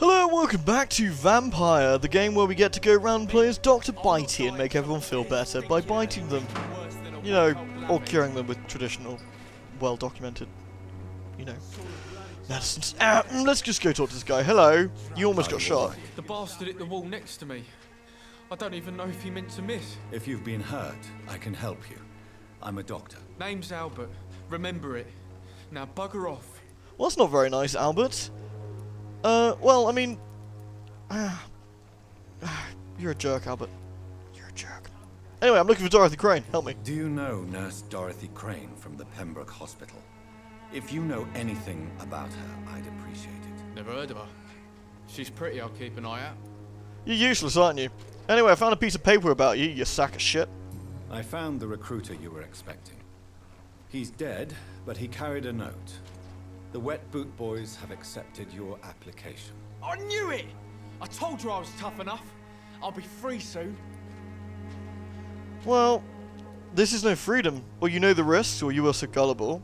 Hello and welcome back to Vampyr, the game where we get to go around and play as Dr. Bitey and make everyone feel better by biting them. You know, or curing them with traditional, well-documented, you know, medicines. Let's just go talk to this guy. Hello. You almost got shot. The bastard hit the wall next to me. I don't even know if he meant to miss. If you've been hurt, I can help you. I'm a doctor. Name's Albert. Remember it. Now bugger off. Well, that's not very nice, Albert. Well, I mean... you're a jerk, Albert. You're a jerk. Anyway, I'm looking for Dorothy Crane. Help me. Do you know Nurse Dorothy Crane from the Pembroke Hospital? If you know anything about her, I'd appreciate it. Never heard of her. She's pretty, I'll keep an eye out. You're useless, aren't you? Anyway, I found a piece of paper about you, you sack of shit. I found the recruiter you were expecting. He's dead, but he carried a note. The Wet Boot Boys have accepted your application. I knew it! I told you I was tough enough. I'll be free soon. Well, this is no freedom. Or you know the risks, or you are so gullible.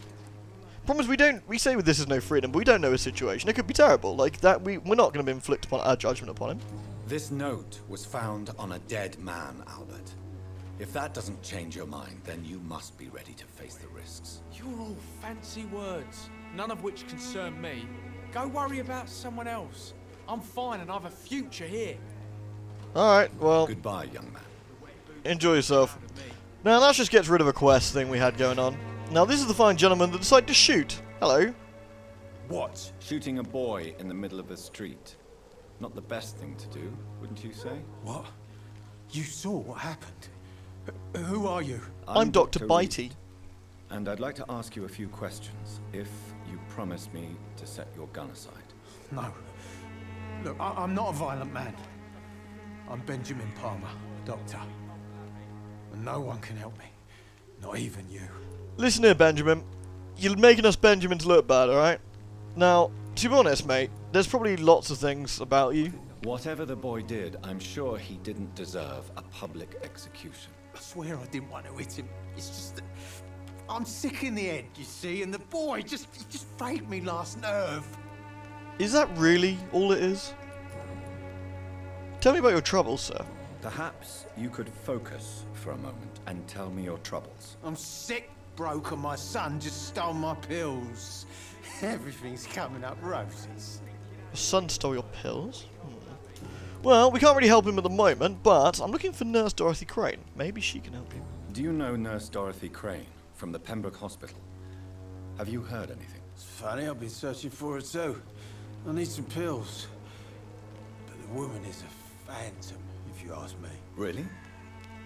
Problem is, we say this is no freedom, but we don't know his situation. It could be terrible. Like that, we're not going to inflict upon our judgment upon him. This note was found on a dead man, Albert. If that doesn't change your mind, then you must be ready to face the risks. You're all fancy words, none of which concern me. Go worry about someone else. I'm fine and I've a future here. Alright, well... Goodbye, young man. Enjoy yourself. Now, that just gets rid of a quest thing we had going on. Now, this is the fine gentleman that decided to shoot. Hello. What? Shooting a boy in the middle of a street. Not the best thing to do, wouldn't you say? What? You saw what happened? Who are you? I'm Dr. Bitey. And I'd like to ask you a few questions, if you promise me to set your gun aside. No. Look, I'm not a violent man. I'm Benjamin Palmer, doctor. And no one can help me. Not even you. Listen here, Benjamin. You're making us Benjamins look bad, alright? Now, to be honest, mate, there's probably lots of things about you. Whatever the boy did, I'm sure he didn't deserve a public execution. I swear I didn't want to hit him. It's just that I'm sick in the head, you see, and the boy just frayed me last nerve. Is that really all it is? Tell me about your troubles, sir. Perhaps you could focus for a moment and tell me your troubles. I'm sick, broke, and my son just stole my pills. Everything's coming up roses. Your son stole your pills? Well, we can't really help him at the moment, but I'm looking for Nurse Dorothy Crane. Maybe she can help you. Do you know Nurse Dorothy Crane from the Pembroke Hospital? Have you heard anything? It's funny, I've been searching for her too. I need some pills. But the woman is a phantom, if you ask me. Really?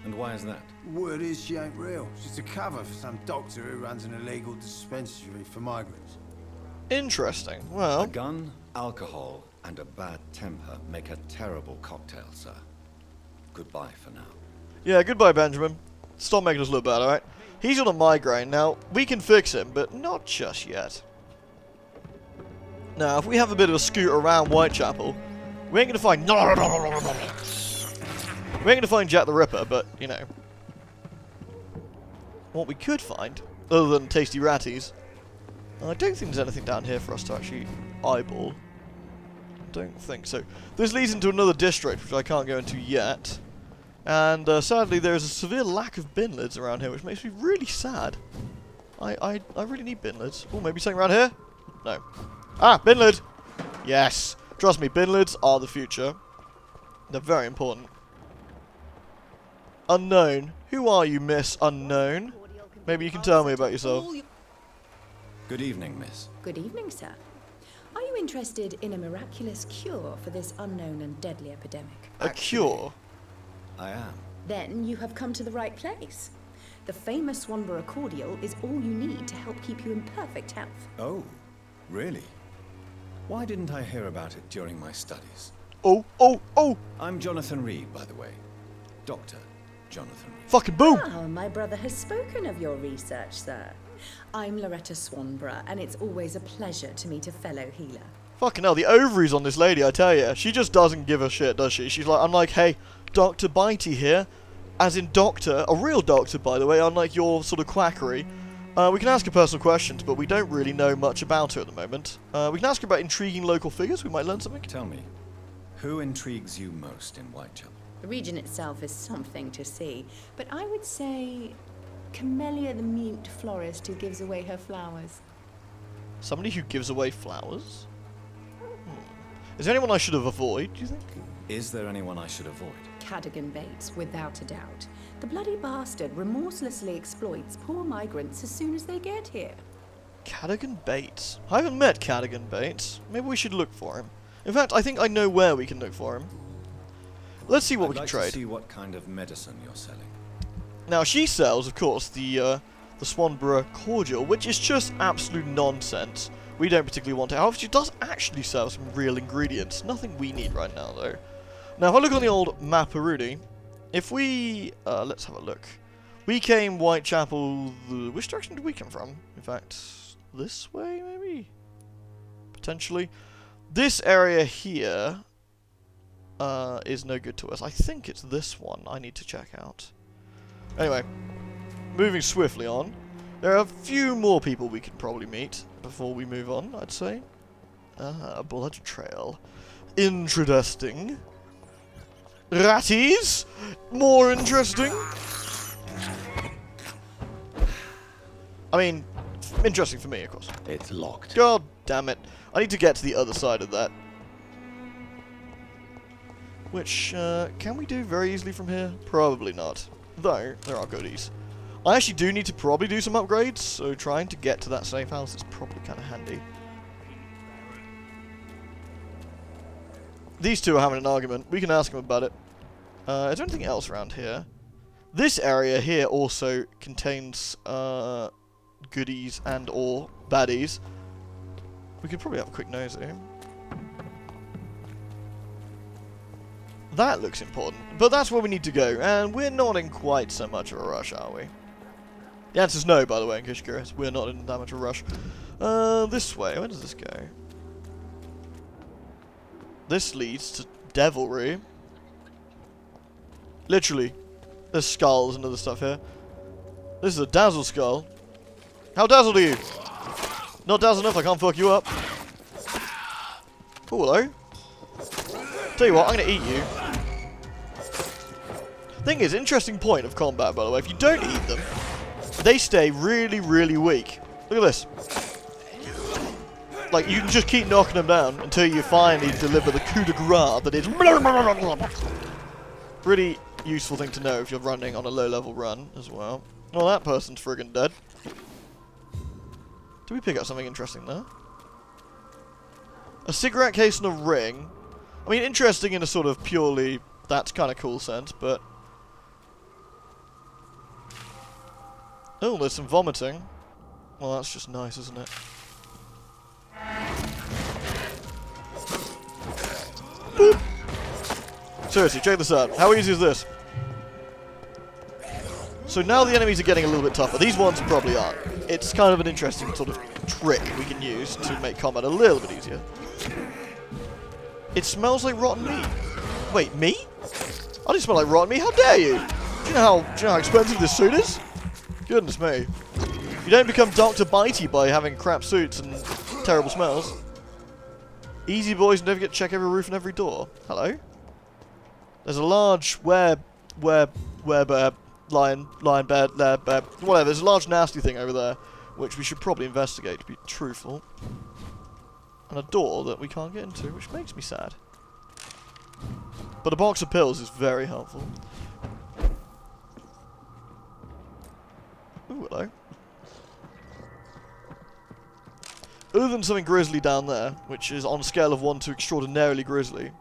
And why is that? Word is she ain't real. She's a cover for some doctor who runs an illegal dispensary for migrants. Interesting. Well... A gun, alcohol, and a bad temper make a terrible cocktail, sir. Goodbye for now. Yeah, goodbye, Benjamin. Stop making us look bad, alright? He's on a migraine. Now, we can fix him, but not just yet. Now, if we have a bit of a scoot around Whitechapel, we ain't gonna find... We ain't gonna find Jack the Ripper, but, you know. What we could find, other than tasty ratties... I don't think there's anything down here for us to actually eyeball. Don't think so. This leads into another district, which I can't go into yet. And sadly, there's a severe lack of bin lids around here, which makes me really sad. I really need bin lids. Oh, maybe something around here? No. Ah, bin lid! Yes. Trust me, bin lids are the future. They're very important. Unknown. Who are you, Miss Unknown? Maybe you can tell me about yourself. Good evening, miss. Good evening, sir. Are you interested in a miraculous cure for this unknown and deadly epidemic? A cure? I am. Then you have come to the right place. The famous Swanborough cordial is all you need to help keep you in perfect health. Oh, really? Why didn't I hear about it during my studies? Oh, oh, oh! I'm Jonathan Reed, by the way. Dr. Jonathan Reed. Fucking boom! Ah, my brother has spoken of your research, sir. I'm Loretta Swanborough, and it's always a pleasure to meet a fellow healer. Fucking hell, the ovaries on this lady, I tell you. She just doesn't give a shit, does she? She's like, I'm like, hey, Dr. Bitey here. As in doctor, a real doctor, by the way, unlike your sort of quackery. We can ask her personal questions, but we don't really know much about her at the moment. We can ask her about intriguing local figures. We might learn something. Tell me, Who intrigues you most in Whitechapel? The region itself is something to see, but I would say Camellia the mute florist who gives away her flowers. Somebody who gives away flowers? Is there anyone I should have avoided, do you think? Is there anyone I should avoid? Cadogan Bates, without a doubt. The bloody bastard remorselessly exploits poor migrants as soon as they get here. Cadogan Bates. I haven't met Cadogan Bates. Maybe we should look for him. In fact, I think I know where we can look for him. Let's see what we can trade. I'd like to see what kind of medicine you're selling. Now, she sells, of course, the Swanborough cordial, which is just absolute nonsense. We don't particularly want it. However, she does actually sell some real ingredients. Nothing we need right now, though. Now, if I look on the old Mapperoonie, if we... let's have a look. We came Whitechapel... Which direction did we come from? In fact, this way, maybe? Potentially. This area here is no good to us. I think it's this one I need to check out. Anyway, moving swiftly on. There are a few more people we can probably meet before we move on, I'd say. A blood trail. Interesting. Ratties! More interesting. I mean, interesting for me, of course. It's locked. God damn it. I need to get to the other side of that. Which, can we do very easily from here? Probably not. Though, there are goodies. I actually do need to probably do some upgrades, so trying to get to that safe house is probably kind of handy. These two are having an argument. We can ask them about it. Is there anything else around here? This area here also contains goodies and or baddies. We could probably have a quick nose here. That looks important, but that's where we need to go, and we're not in quite so much of a rush, are we? The answer's no, by the way, in case you're curious. We're not in that much of a rush. This way. Where does this go? This leads to Devilry. Literally. There's skulls and other stuff here. This is a dazzle skull. How dazzled are you? Not dazzled enough, I can't fuck you up. Oh, hello. Tell you what, I'm gonna eat you. Thing is, interesting point of combat, by the way. If you don't eat them, they stay really, really weak. Look at this. Like, you can just keep knocking them down until you finally deliver the coup de grace that is... Pretty useful thing to know if you're running on a low-level run as well. Oh, that person's friggin' dead. Did we pick up something interesting there? A cigarette case and a ring. I mean, interesting in a sort of purely, that's kind of cool sense, but... Oh, there's some vomiting. Well, that's just nice, isn't it? Boop. Seriously, check this out. How easy is this? So now the enemies are getting a little bit tougher. These ones probably aren't. It's kind of an interesting sort of trick we can use to make combat a little bit easier. It smells like rotten meat. Wait, me? I didn't smell like rotten meat. How dare you? Do you know how expensive this suit is? Goodness me. You don't become Dr. Bitey by having crap suits and terrible smells. Easy boys, never get to check every roof and every door. Hello? There's a large lion bear, whatever. There's a large nasty thing over there, which we should probably investigate, to be truthful. And a door that we can't get into, which makes me sad. But a box of pills is very helpful. Ooh, hello. Other than something grisly down there, which is on a scale of 1 to extraordinarily grisly,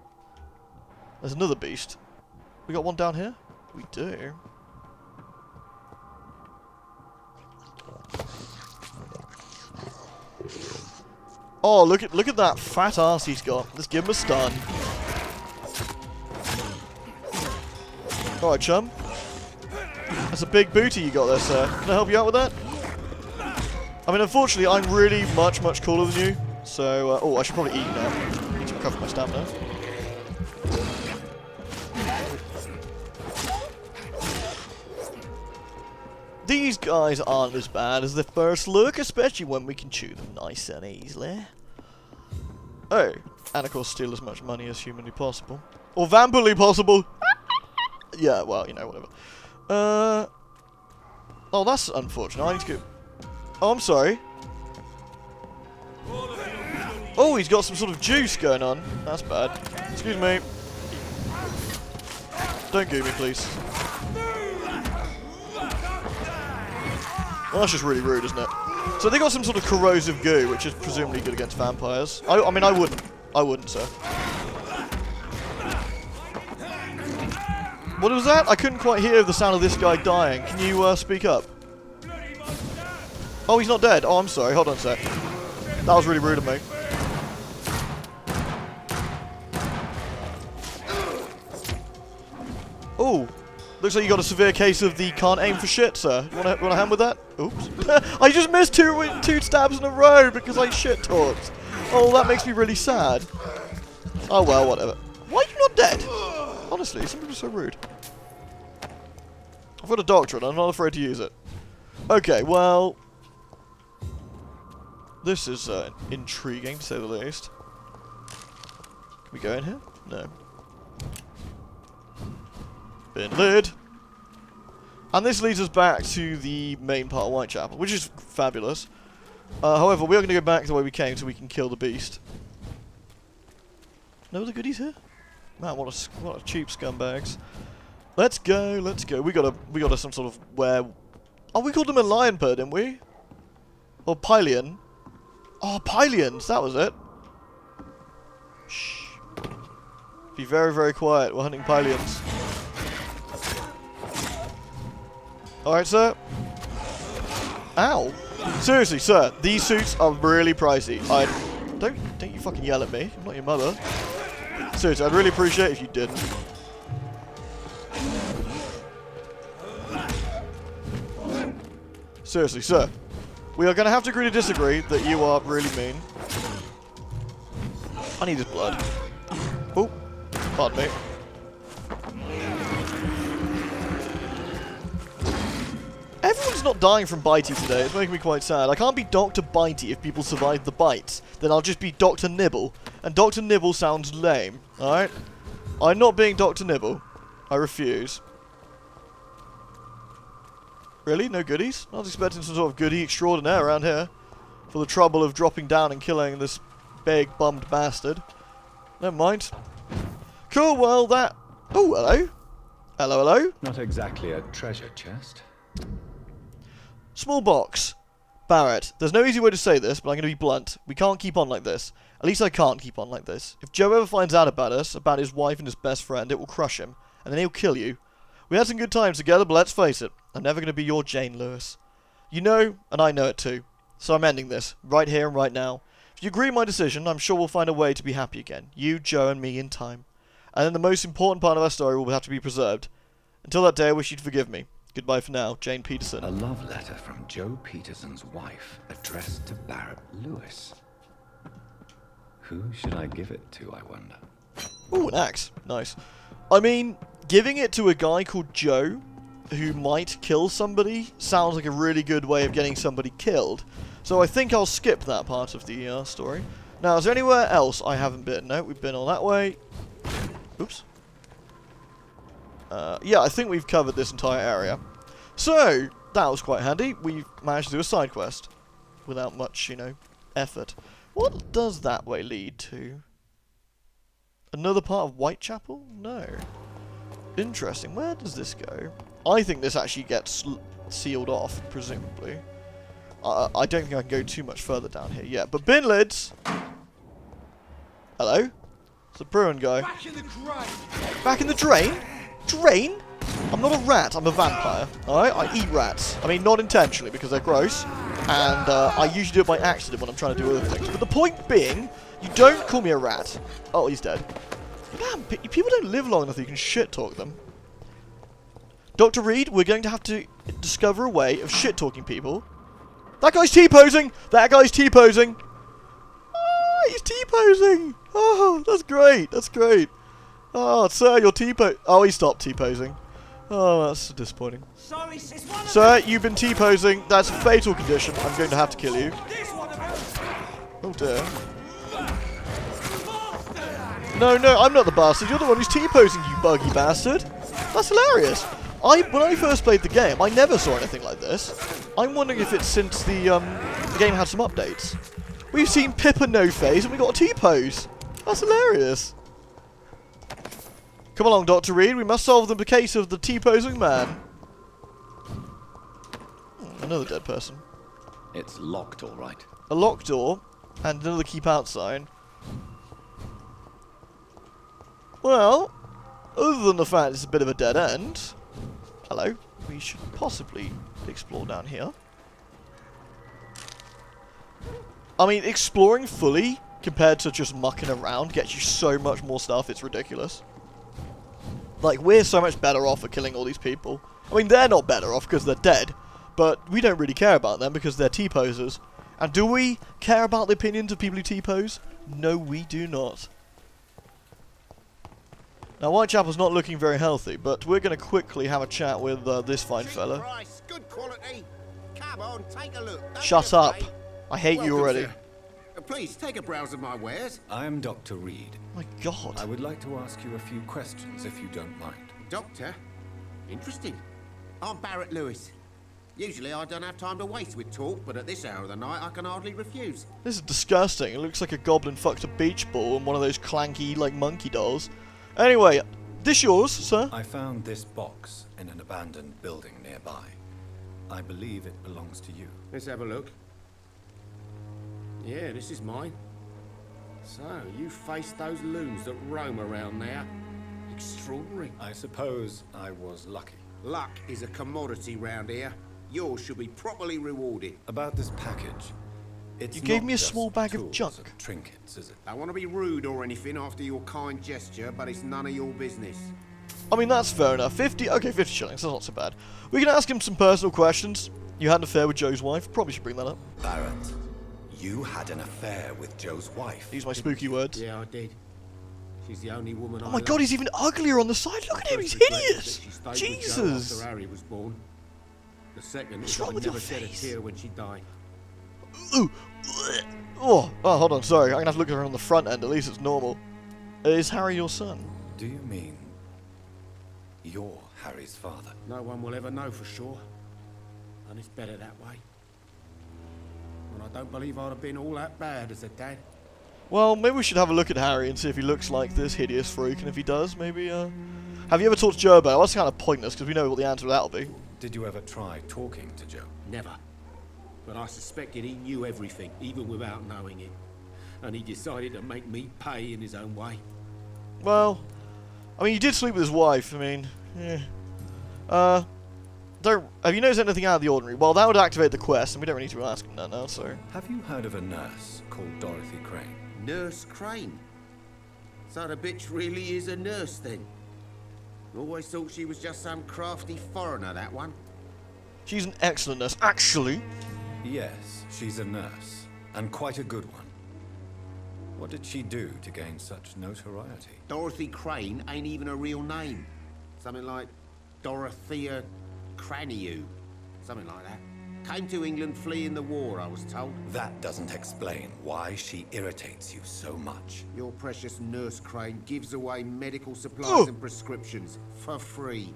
there's another beast. We got one down here? We do. Oh, look at that fat ass he's got. Let's give him a stun. Alright, chum. That's a big booty you got there, sir. Can I help you out with that? I mean, unfortunately, I'm really much cooler than you. So, oh, I should probably eat now. Need to recover my stamina. These guys aren't as bad as the first look, especially when we can chew them nice and easily. Oh, and of course steal as much money as humanly possible. Or vampirly possible! Yeah, well, you know, whatever. Oh, that's unfortunate. I need to go... Oh, I'm sorry. Oh, he's got some sort of juice going on. That's bad. Excuse me. Don't goo me, please. Well, that's just really rude, isn't it? So they got some sort of corrosive goo, which is presumably good against vampires. I mean, I wouldn't. I wouldn't, sir. What was that? I couldn't quite hear the sound of this guy dying. Can you speak up? Oh, he's not dead. Oh, I'm sorry. Hold on a sec. That was really rude of me. Oh, looks like you got a severe case of the can't aim for shit, sir. You want a hand with that? Oops. I just missed two stabs in a row because I shit talked. Oh, that makes me really sad. Oh well, whatever. Why are you not dead? Honestly, some people are so rude. I've got a doctorate, I'm not afraid to use it. Okay, well... This is intriguing, to say the least. Can we go in here? No. Bin lid. And this leads us back to the main part of Whitechapel, which is fabulous. However, we are going to go back the way we came so we can kill the beast. No other goodies here? Man, what a cheap scumbags. Let's go, let's go. We got a some sort of Oh, we called them a lion bird, didn't we? Or Pylian. Oh, Pylians, that was it. Shh. Be very, very quiet. We're hunting Pylians. Alright, sir. Ow. Seriously, sir, these suits are really pricey. Don't you fucking yell at me. I'm not your mother. Seriously, I'd really appreciate it if you didn't. Seriously, sir. We are going to have to agree to disagree that you are really mean. I need his blood. Oh, pardon me. Everyone's not dying from bitey today. It's making me quite sad. I can't be Dr. Bitey if people survive the bites. Then I'll just be Dr. Nibble. And Dr. Nibble sounds lame. Alright? I'm not being Dr. Nibble. I refuse. Really? No goodies? I was expecting some sort of goodie extraordinaire around here. For the trouble of dropping down and killing this big bummed bastard. Never mind. Cool, well that... Oh, hello. Hello, hello. Not exactly a treasure chest. Small box. Barrett, there's no easy way to say this, but I'm going to be blunt. We can't keep on like this. At least I can't keep on like this. If Joe ever finds out about us, about his wife and his best friend, it will crush him. And then he'll kill you. We had some good times together, but let's face it. I'm never going to be your Jane Lewis. You know, and I know it too. So I'm ending this, right here and right now. If you agree with my decision, I'm sure we'll find a way to be happy again. You, Joe, and me in time. And then the most important part of our story will have to be preserved. Until that day, I wish you'd forgive me. Goodbye for now, Jane Peterson. A love letter from Joe Peterson's wife, addressed to Barrett Lewis. Who should I give it to, I wonder? Ooh, an axe. Nice. I mean, giving it to a guy called Joe, who might kill somebody, sounds like a really good way of getting somebody killed. So I think I'll skip that part of the story. Now, is there anywhere else I haven't been? No, we've been all that way. Oops. Yeah, I think we've covered this entire area. So, that was quite handy. We've managed to do a side quest. Without much, you know, effort. What does that way lead to? Another part of Whitechapel? No. Interesting. Where does this go? I think this actually gets sealed off, presumably. I don't think I can go too much further down here yet. But bin lids! Hello? It's a Bruin guy. Back in the drain! Back in the drain? Drain? I'm not a rat, I'm a vampire. Alright? I eat rats. I mean, not intentionally, because they're gross. And I usually do it by accident when I'm trying to do other things. But the point being, you don't call me a rat. Oh, he's dead. Damn, people don't live long enough that you can shit-talk them. Dr. Reed, we're going to have to discover a way of shit-talking people. That guy's T-posing! That guy's T-posing! Oh, he's T-posing! Oh, that's great, that's great. Oh, sir, you're T-posing. Oh, he stopped T-posing. Oh, that's disappointing. Sorry, it's one of Sir, you've been T-posing. That's a fatal condition. I'm going to have to kill you. this one of them. Oh, dear. No, I'm not the bastard. You're the one who's T-posing, you buggy bastard. That's hilarious. When I first played the game, I never saw anything like this. I'm wondering if it's since the game had some updates. We've seen Pippa No-Face and we got a T-pose. That's hilarious. Come along, Dr. Reed. We must solve the case of the T-posing man. Another dead person. It's locked, all right. A locked door and another keep out sign. Well, other than the fact it's a bit of a dead end, hello, we should possibly explore down here. I mean, exploring fully compared to just mucking around gets you so much more stuff, it's ridiculous. Like, we're so much better off for killing all these people. I mean, they're not better off because they're dead, but we don't really care about them because they're T-posers. And do we care about the opinions of people who T-pose? No, we do not. Now, Whitechapel's not looking very healthy, but we're going to quickly have a chat with this fine fella. Price, good quality. Come on, take a look. Don't Shut be up. afraid. I hate you Welcome, already. sir. Please, take a browse of my wares. I am Dr. Reed. My God. I would like to ask you a few questions, if you don't mind. Doctor? Interesting. I'm Barrett Lewis. Usually I don't have time to waste with talk, but at this hour of the night I can hardly refuse. This is disgusting. It looks like a goblin fucked a beach ball and one of those clanky, like, monkey dolls. Anyway, this yours, sir? I found this box in an abandoned building nearby. I believe it belongs to you. Let's have a look. Yeah, this is mine. So, you faced those loons that roam around there. Extraordinary. I suppose I was lucky. Luck is a commodity round here. Yours should be properly rewarded. About this package, it's You gave not me a just small bag of tools junk. and trinkets, is it? I want to be rude or anything after your kind gesture, but it's none of your business. I mean, that's fair enough. 50 shillings, that's not so bad. We can ask him some personal questions. You had an affair with Joe's wife. Probably should bring that up. Barrett, you had an affair with Joe's wife. These are my spooky words. Yeah, I did. She's the only woman I Oh my God, he's even uglier on the side. Look at him, he's hideous. Jesus. After Harry was born. The second What's is wrong I with never your shed a face? tear when she died. Ooh. Oh, hold on, sorry. I'm gonna have to look at her on the front end. At least it's normal. Is Harry your son? Do you mean you're Harry's father? No one will ever know for sure. And it's better that way. And I don't believe I'd have been all that bad as a dad. Well, maybe we should have a look at Harry and see if he looks like this hideous freak. And if he does, maybe, Have you ever talked to Joe about it? Well, that's kind of pointless because we know what the answer to that'll be. Did you ever try talking to Joe? Never. But I suspected he knew everything, even without knowing it. And he decided to make me pay in his own way. Well, I mean, you did sleep with his wife. I mean, yeah. Have you noticed anything out of the ordinary? Well, that would activate the quest, and we don't really need to ask him that now, so... Have you heard of a nurse called Dorothy Crane? Nurse Crane. So the bitch really is a nurse then? Always thought she was just some crafty foreigner, that one. She's an excellent nurse, actually. Yes, she's a nurse, and quite a good one. What did she do to gain such notoriety? Dorothy Crane ain't even a real name. Something like Dorothea Craniu. Something like that. Came to England fleeing the war, I was told. That doesn't explain why she irritates you so much. Your precious Nurse Crane gives away medical supplies and prescriptions for free.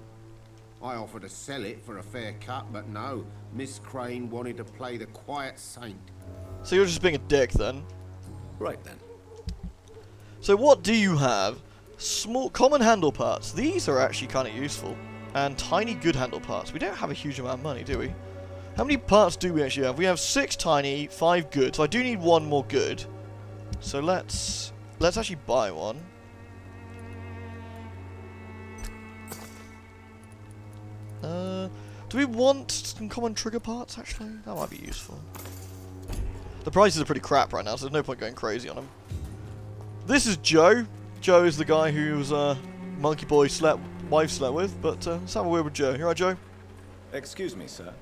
I offered to sell it for a fair cut, but no. Miss Crane wanted to play the quiet saint. So you're just being a dick, then? Right then. So what do you have? Small, common handle parts. These are actually kind of useful. And tiny good handle parts. We don't have a huge amount of money, do we? How many parts do we actually have? We have 6 tiny, 5 good. So I do need 1 more good. So let's actually buy one. Do we want some common trigger parts, actually? That might be useful. The prices are pretty crap right now, so there's no point going crazy on them. This is Joe. Joe is the guy whose Monkey Boy wife slept with, but let's have a word with Joe. You alright, Joe? Excuse me, sir.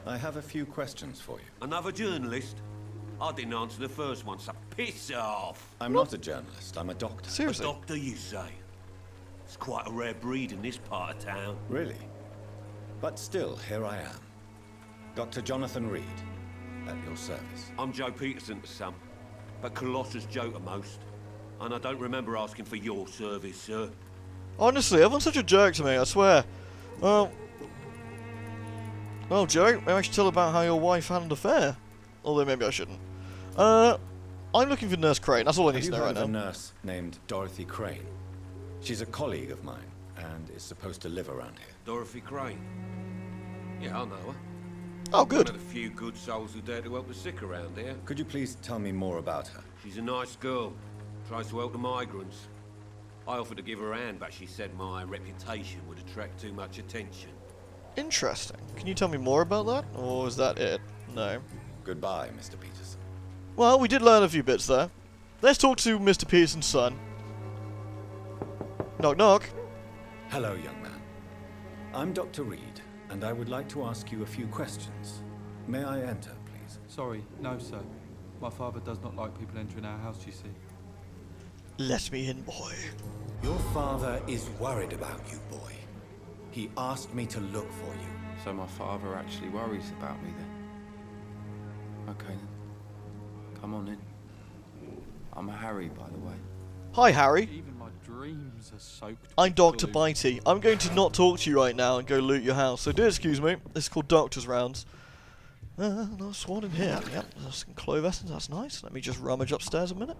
I have a few questions for you. Another journalist? I didn't answer the first one, so piss off. I'm not a journalist, I'm a doctor. Seriously? A doctor, you say? It's quite a rare breed in this part of town. Really? But still, here I am. Dr. Jonathan Reed, at your service. I'm Joe Peterson to some, but Colossus Joe to most. And I don't remember asking for your service, sir. Honestly, everyone's such a jerk to me, I swear. Well, Joe, maybe I should tell about how your wife had an affair. Although maybe I shouldn't. I'm looking for Nurse Crane. That's all I need to know right now. Have you heard of a nurse named Dorothy Crane? She's a colleague of mine, and is supposed to live around here. Dorothy Crane. Yeah, I know her. Oh, good. One of the few good souls who dare to help the sick around here. Could you please tell me more about her? She's a nice girl. Tries to help the migrants. I offered to give her a hand, but she said my reputation would attract too much attention. Interesting. Can you tell me more about that? Or is that it? No. Goodbye, Mr. Peterson. Well, we did learn a few bits there. Let's talk to Mr. Peterson's son. Knock, knock. Hello, young man. I'm Dr. Reed, and I would like to ask you a few questions. May I enter, please? Sorry, no, sir. My father does not like people entering our house, you see. Let me in, boy. Your father is worried about you, boy. He asked me to look for you. So my father actually worries about me then? Okay then. Come on in. I'm Harry, by the way. Hi, Harry. Even my dreams are soaked. I'm Dr. glue. Bitey. I'm going to not talk to you right now and go loot your house. So do excuse me. This is called Doctor's Rounds. Nice one in here. Yep, there's some clove essence. That's nice. Let me just rummage upstairs a minute.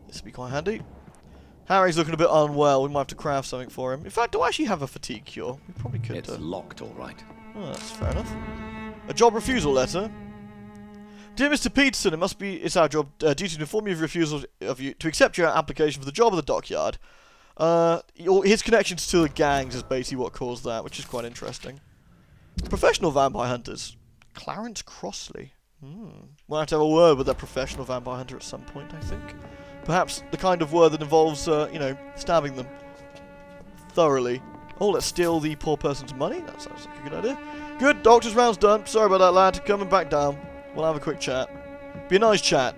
This will be quite handy. Harry's looking a bit unwell. We might have to craft something for him. In fact, do I actually have a fatigue cure? We probably could. It's locked, all right. Oh, that's fair enough. A job refusal letter. Dear Mr. Peterson, it's our job duty to inform you of refusal of you to accept your application for the job at the dockyard. His connections to the gangs is basically what caused that, which is quite interesting. Professional vampire hunters. Clarence Crossley. We'll have to have a word with that professional vampire hunter at some point, I think. Perhaps the kind of word that involves, stabbing them thoroughly. Oh, let's steal the poor person's money? That sounds like a good idea. Good, doctor's round's done. Sorry about that, lad. Coming back down. We'll have a quick chat. Be a nice chat.